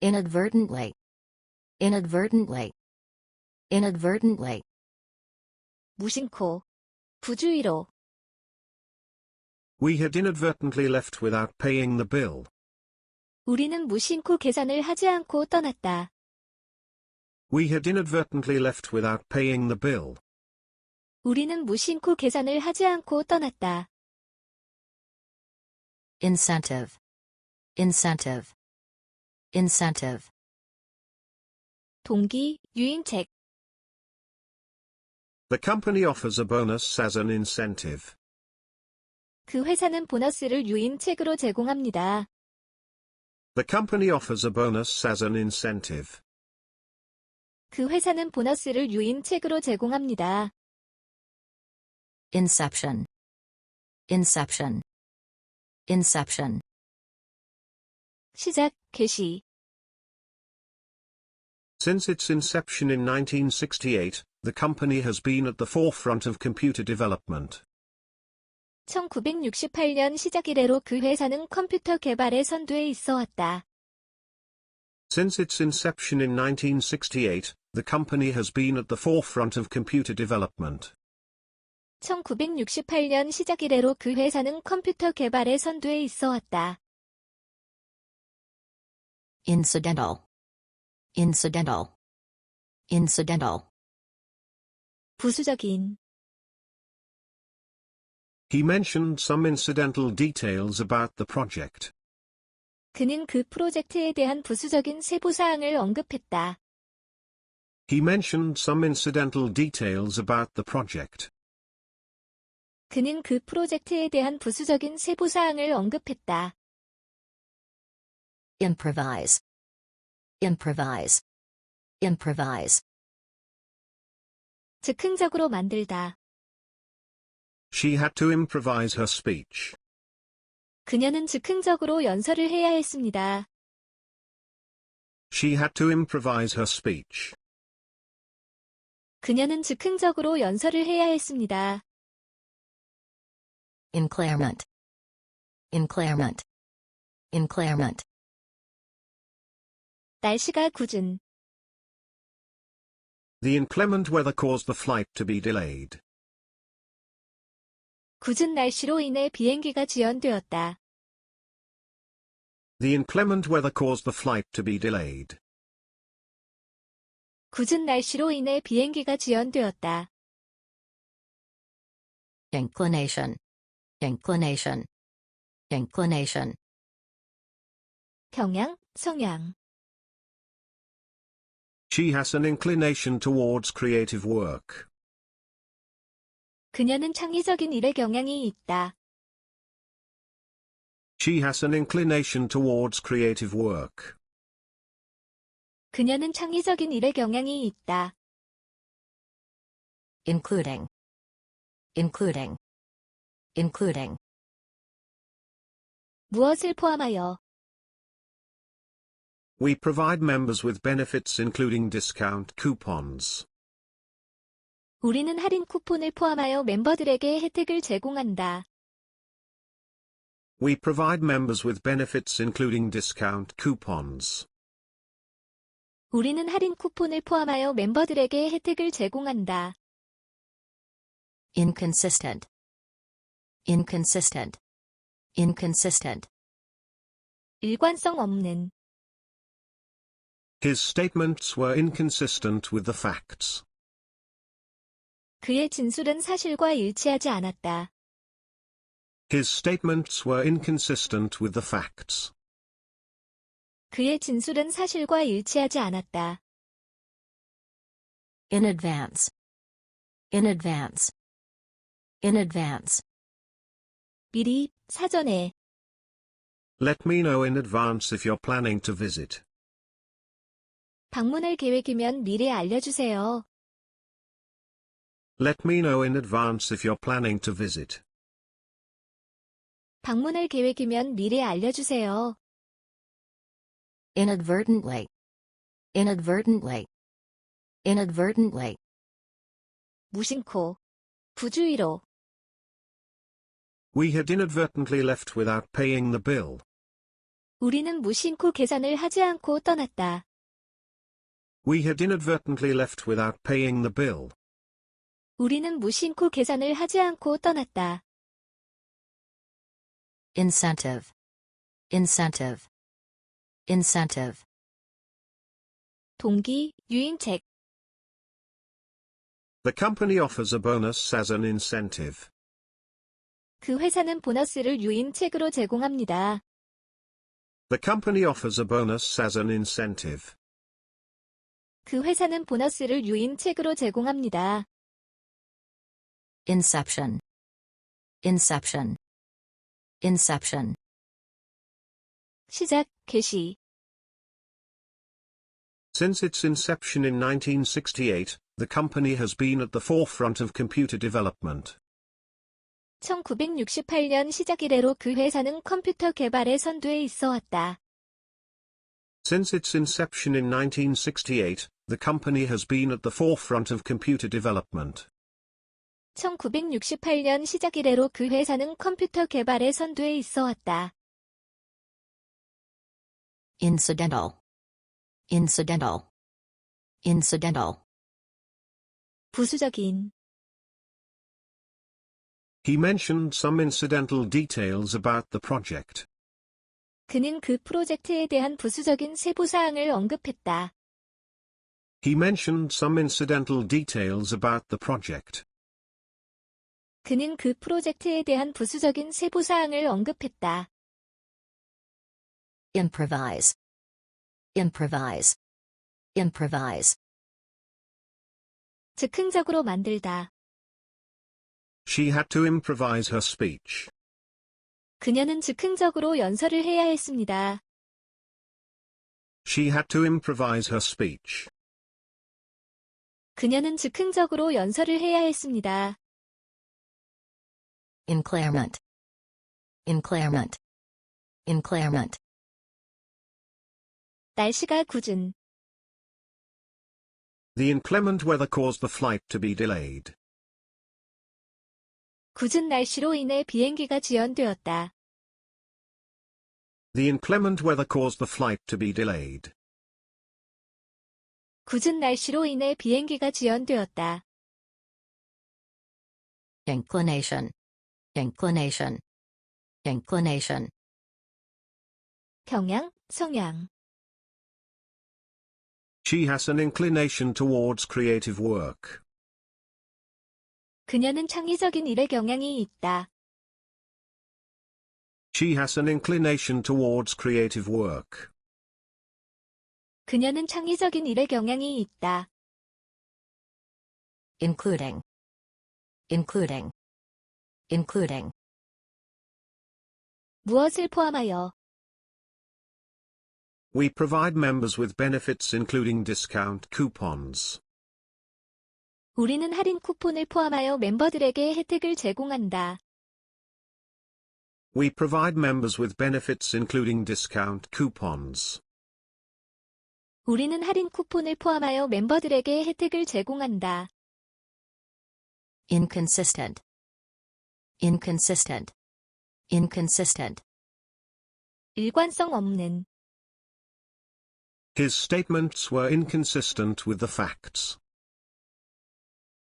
inadvertently, inadvertently, inadvertently. 무심코, 부주의로. We had inadvertently left without paying the bill. 우리는 무심코 계산을 하지 않고 떠났다. We had inadvertently left without paying the bill. 우리는 무심코 계산을 하지 않고 떠났다. incentive, incentive, incentive. 동기, 유인책. The company offers a bonus as an incentive. 그 회사는 보너스를 유인책으로 제공합니다. The company offers a bonus as an incentive. 그 회사는 보너스를 유인책으로 제공합니다. inception, inception, inception. 시작, 개시. Since its inception in 1968, the company has been at the forefront of computer development. 1968년 시작 이래로 그 회사는 컴퓨터 개발의 선두에 있어 왔다. Since its inception in 1968, the company has been at the forefront of computer development. 1968년 시작 이래로 그 회사는 컴퓨터 개발의 선두에 있어 왔다. incidental, incidental, incidental. 부수적인. He mentioned some incidental details about the project. 그는 그 프로젝트에 대한 부수적인 세부사항을 언급했다. He mentioned some incidental details about the project. 그는 그 프로젝트에 대한 부수적인 세부사항을 언급했다. improvise, improvise, improvise. 즉흥적으로 만들다. She had to improvise her speech. 그녀는 즉흥적으로 연설을 해야 했습니다. She had to improvise her speech. 그녀는 즉흥적으로 연설을 해야 했습니다. inclement, inclement, inclement. 날씨가 궂은. The inclement weather caused the flight to be delayed. 궂은 날씨로 인해 비행기가 지연되었다. The inclement weather caused the flight to be delayed. 궂은 날씨로 인해 비행기가 지연되었다. inclination, inclination, inclination. 경향, 성향. She has an inclination towards creative work. 그녀는 창의적인 일에 경향이 있다. She has an inclination towards creative work. 그녀는 창의적인 일에 경향이 있다. including, including, including. 무엇을 포함하여. We provide members with benefits including discount coupons. 우리는 할인 쿠폰을 포함하여 멤버들에게 혜택을 제공한다. We provide members with benefits including discount coupons. 우리는 할인 쿠폰을 포함하여 멤버들에게 혜택을 제공한다. inconsistent, inconsistent, inconsistent. 일관성 없는. His statements were inconsistent with the facts. 그의 진술은 사실과 일치하지 않았다. His statements were inconsistent with the facts. 그의 진술은 사실과 일치하지 않았다. in advance, in advance, in advance. 미리, 사전에. Let me know in advance if you're planning to visit. 방문할 계획이면 미리 알려주세요. Let me know in advance if you're planning to visit. 방문할 계획이면 미리 알려주세요. inadvertently, inadvertently, inadvertently. 무심코, 부주의로. We had inadvertently left without paying the bill. 우리는 무심코 계산을 하지 않고 떠났다. We had inadvertently left without paying the bill. 우리는 무심코 계산을 하지 않고 떠났다. Incentive. Incentive. Incentive. 동기, 유인책. The company offers a bonus as an incentive. 그 회사는 보너스를 유인책으로 제공합니다. The company offers a bonus as an incentive. 그 회사는 보너스를 유인책으로 제공합니다. Inception. Inception. Inception. 시작, 개시. Since its inception in 1968, the company has been at the forefront of computer development. 1968년 시작 이래로 그 회사는 컴퓨터 개발의 선두에 있어 왔다. Since its inception in 1968, the company has been at the forefront of computer development. 1968년 시작 이래로 그 회사는 컴퓨터 개발의 선두에 있어 왔다. Incidental. Incidental. Incidental. 부수적인. He mentioned some incidental details about the project. 그는 그 프로젝트에 대한 부수적인 세부사항을 언급했다. He mentioned some incidental details about the project. 그는 그 프로젝트에 대한 부수적인 세부사항을 언급했다. Improvise. Improvise. Improvise. 즉흥적으로 만들다. She had to improvise her speech. 그녀는 즉흥적으로 연설을 해야 했습니다. She had to improvise her speech. 그녀는 즉흥적으로 연설을 해야 했습니다. Inclement. Inclement. Inclement. 날씨가 궂은. The inclement weather caused the flight to be delayed. 궂은 날씨로 인해 비행기가 지연되었다. The inclement weather caused the flight to be delayed. 궂은 날씨로 인해 비행기가 지연되었다. Inclination. Inclination. Inclination. 경향, 성향. She has an inclination towards creative work. 그녀는 창의적인 일에 경향이 있다. She has an inclination towards creative work. 그녀는 창의적인 일에 경향이 있다. Including. Including. Including. 무엇을 포함하여. We provide members with benefits including discount coupons. 우리는 할인 쿠폰을 포함하여 멤버들에게 혜택을 제공한다. We provide members with benefits including discount coupons. 우리는 할인 쿠폰을 포함하여 멤버들에게 혜택을 제공한다. Inconsistent. Inconsistent. Inconsistent. 일관성 없는. His statements were inconsistent with the facts.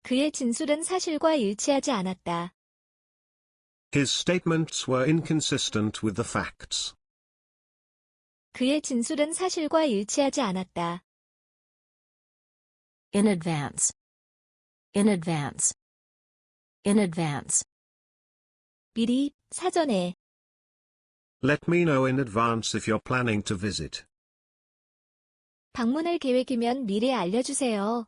그의 진술은 사실과 일치하지 않았다. His statements were inconsistent with the facts. 그의 진술은 사실과 일치하지 않았다. In advance. In advance. In advance. 미리, 사전에. Let me know in advance if you're planning to visit. 방문할 계획이면 미리 알려주세요.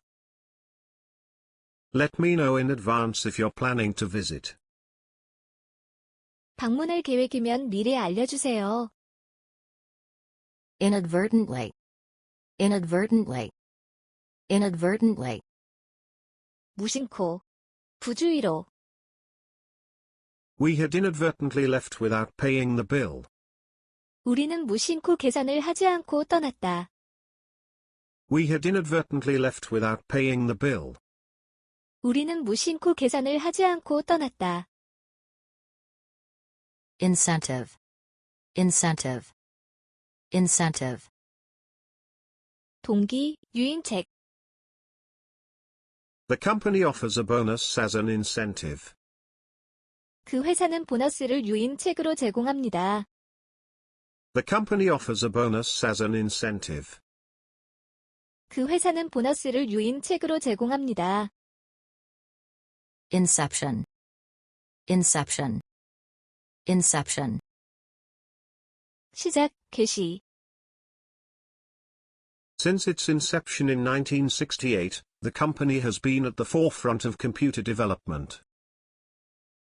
Let me know in advance if you're planning to visit. 방문할 계획이면 미리 알려주세요. Inadvertently. Inadvertently. Inadvertently. 무심코. 부주의로. We had inadvertently left without paying the bill. 우리는 무심코 계산을 하지 않고 떠났다. We had inadvertently left without paying the bill. 우리는 무심코 계산을 하지 않고 떠났다. Incentive. Incentive. incentive, 동기, 유인책. The company offers a bonus as an incentive. 그 회사는 보너스를 유인책으로 제공합니다. The company offers a bonus as an incentive. 그 회사는 보너스를 유인책으로 제공합니다. inception, inception, inception, 시작, 개시. Since its inception in 1968, the company has been at the forefront of computer development.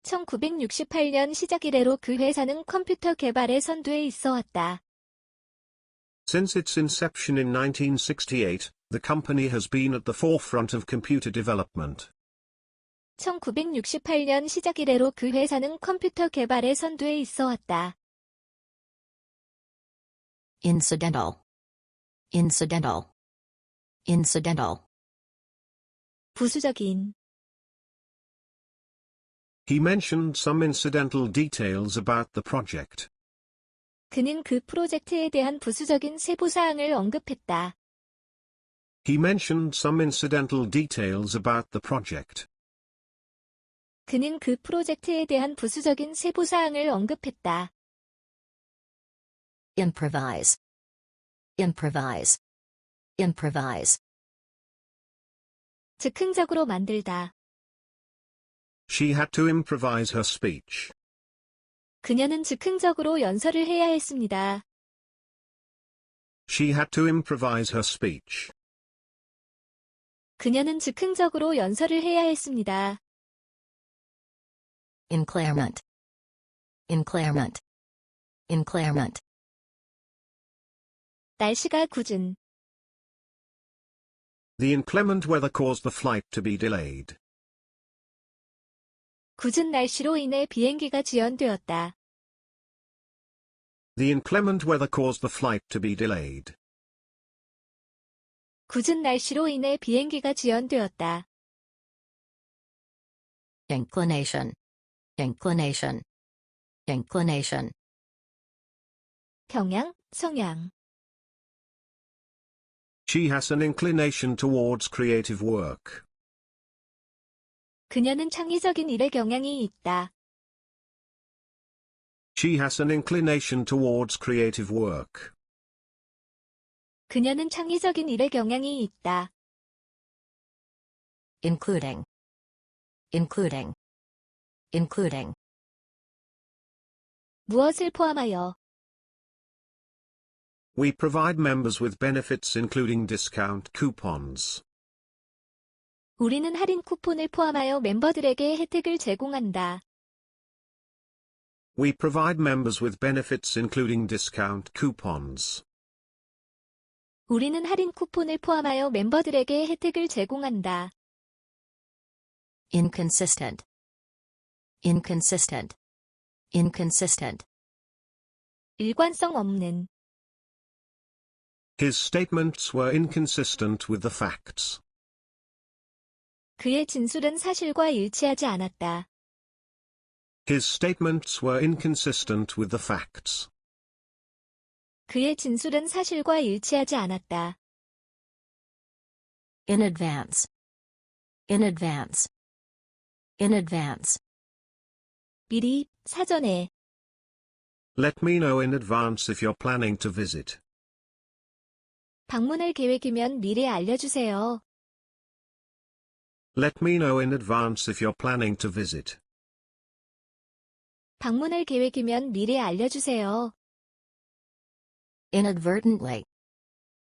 1968년 시작 이래로 그 회사는 컴퓨터 개발의 선두에 있어 왔다. Since its inception in 1968, the company has been at the forefront of computer development. 1968년 시작 이래로 그 회사는 컴퓨터 개발의 선두에 있어 왔다. incidental, incidental, incidental, 부수적인. He mentioned some incidental details about the project. 그는 그 프로젝트에 대한 부수적인 세부사항을 언급했다. He mentioned some incidental details about the project. 그는 그 프로젝트에 대한 부수적인 세부사항을 언급했다. improvise, improvise, improvise, 즉흥적으로 만들다. She had to improvise her speech. 그녀는 즉흥적으로 연설을 해야 했습니다. She had to improvise her speech. 그녀는 즉흥적으로 연설을 해야 했습니다. inclement, inclement, inclement, 날씨가 궂은. The inclement weather caused the flight to be delayed. 궂은 날씨로 인해 비행기가 지연되었다. The inclement weather caused the flight to be delayed. 궂은 날씨로 인해 비행기가 지연되었다. inclination, inclination, inclination, 경향, 성향. She has an inclination towards creative work. 그녀는 창의적인 일에 경향이 있다. She has an inclination towards creative work. 그녀는 창의적인 일에 경향이 있다. including, including, including, 무엇을 포함하여. We provide members with benefits including discount coupons. 우리는 할인 쿠폰을 포함하여 멤버들에게 혜택을 제공한다. We provide members with benefits including discount coupons. 우리는 할인 쿠폰을 포함하여 멤버들에게 혜택을 제공한다. inconsistent, inconsistent, inconsistent, 일관성 없는. His statements were inconsistent with the facts. 그의 진술은 사실과 일치하지 않았다. His statements were inconsistent with the facts. 그의 진술은 사실과 일치하지 않았다. in advance, in advance, in advance, 미리, 사전에. Let me know in advance if you're planning to visit. 방문할 계획이면 미리 알려주세요. Let me know in advance if you're planning to visit. 방문할 계획이면 미리 알려주세요. inadvertently,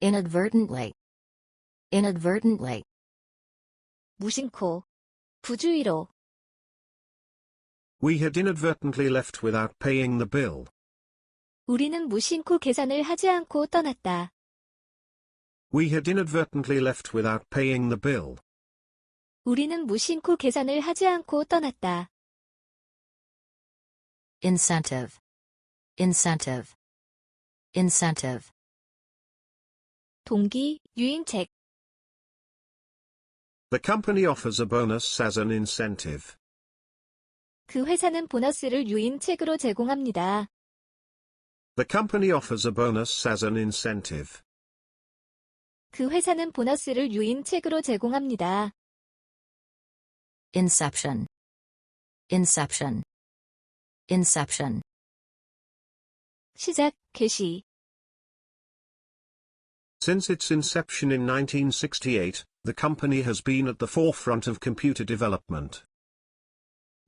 inadvertently, inadvertently, 무심코. 부주의로. We had inadvertently left without paying the bill. 우리는 무심코 계산을 하지 않고 떠났다. We had inadvertently left without paying the bill. 우리는 무심코 계산을 하지 않고 떠났다. incentive, incentive, incentive, 동기, 유인책. The company offers a bonus as an incentive. 그 회사는 보너스를 유인책으로 제공합니다. The company offers a bonus as an incentive. 그 회사는 보너스를 유인책으로 제공합니다. Inception. Inception. Inception. 시작, 개시. Since its inception in 1968, the company has been at the forefront of computer development.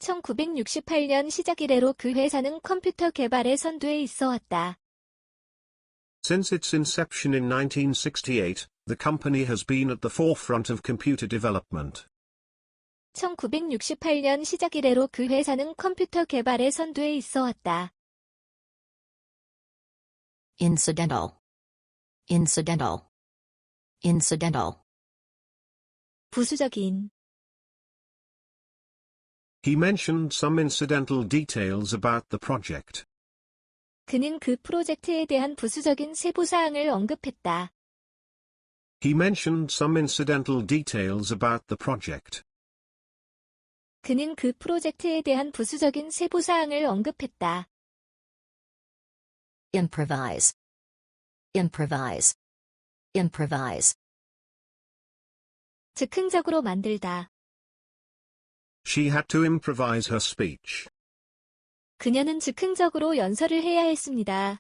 1968년 시작 이래로 그 회사는 컴퓨터 개발의 선두에 있어 왔다. Since its inception in 1968, the company has been at the forefront of computer development. 1968년 시작 이래로 그 회사는 컴퓨터 개발의 선두에 있어 왔다. Incidental. Incidental. Incidental. 부수적인. He mentioned some incidental details about the project. 그는 그 프로젝트에 대한 부수적인 세부사항을 언급했다. He mentioned some incidental details about the project. 그는 그 프로젝트에 대한 부수적인 세부사항을 언급했다. Improvise. Improvise. Improvise. 즉흥적으로 만들다. She had to improvise her speech. 그녀는 즉흥적으로 연설을 해야 했습니다.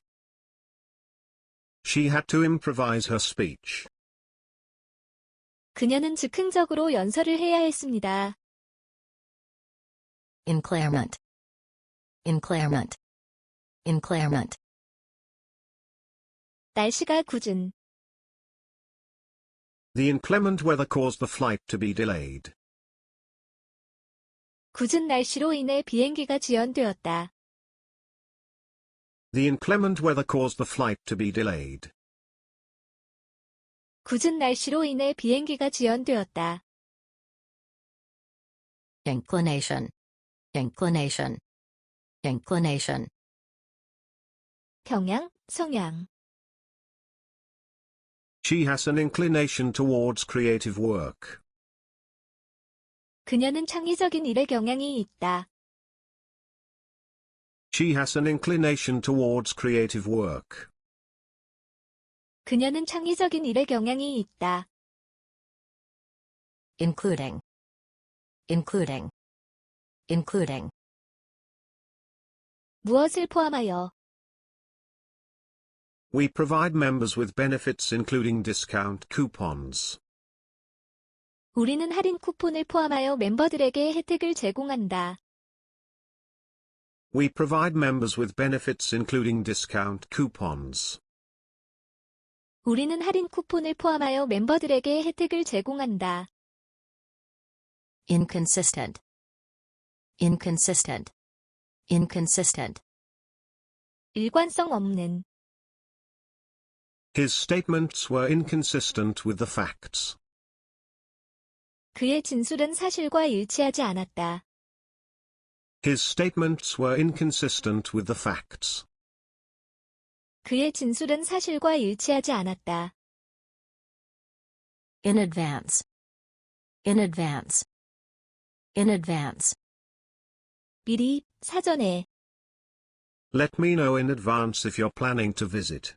She had to improvise her speech. 그녀는 즉흥적으로 연설을 해야 했습니다. Inclement. Inclement. Inclement. 날씨가 궂은. The inclement weather caused the flight to be delayed. 궂은 날씨로 인해 비행기가 지연되었다. The inclement weather caused the flight to be delayed. 궂은 날씨로 인해 비행기가 지연되었다. Inclination. Inclination. Inclination. 경향, 성향. She has an inclination towards creative work. 그녀는 창의적인 일의 경향이 있다. She has an inclination towards creative work. 그녀는 창의적인 일의 경향이 있다. Including. Including. Including. 무엇을 포함하여. We provide members with benefits including discount coupons. 우리는 할인 쿠폰을 포함하여 멤버들에게 혜택을 제공한다. We provide members with benefits including discount coupons. 우리는 할인 쿠폰을 포함하여 멤버들에게 혜택을 제공한다. Inconsistent. Inconsistent. Inconsistent. 일관성 없는. His statements were inconsistent with the facts. 그의 진술은 사실과 일치하지 않았다. His statements were inconsistent with the facts. 그의 진술은 사실과 일치하지 않았다. In advance. In advance. In advance. 미리, 사전에. Let me know in advance if you're planning to visit.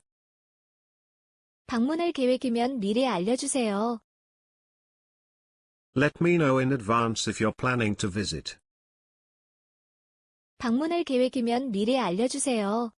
방문할 계획이면 미리 알려주세요. Let me know in advance if you're planning to visit. 방문할 계획이면 미리 알려주세요.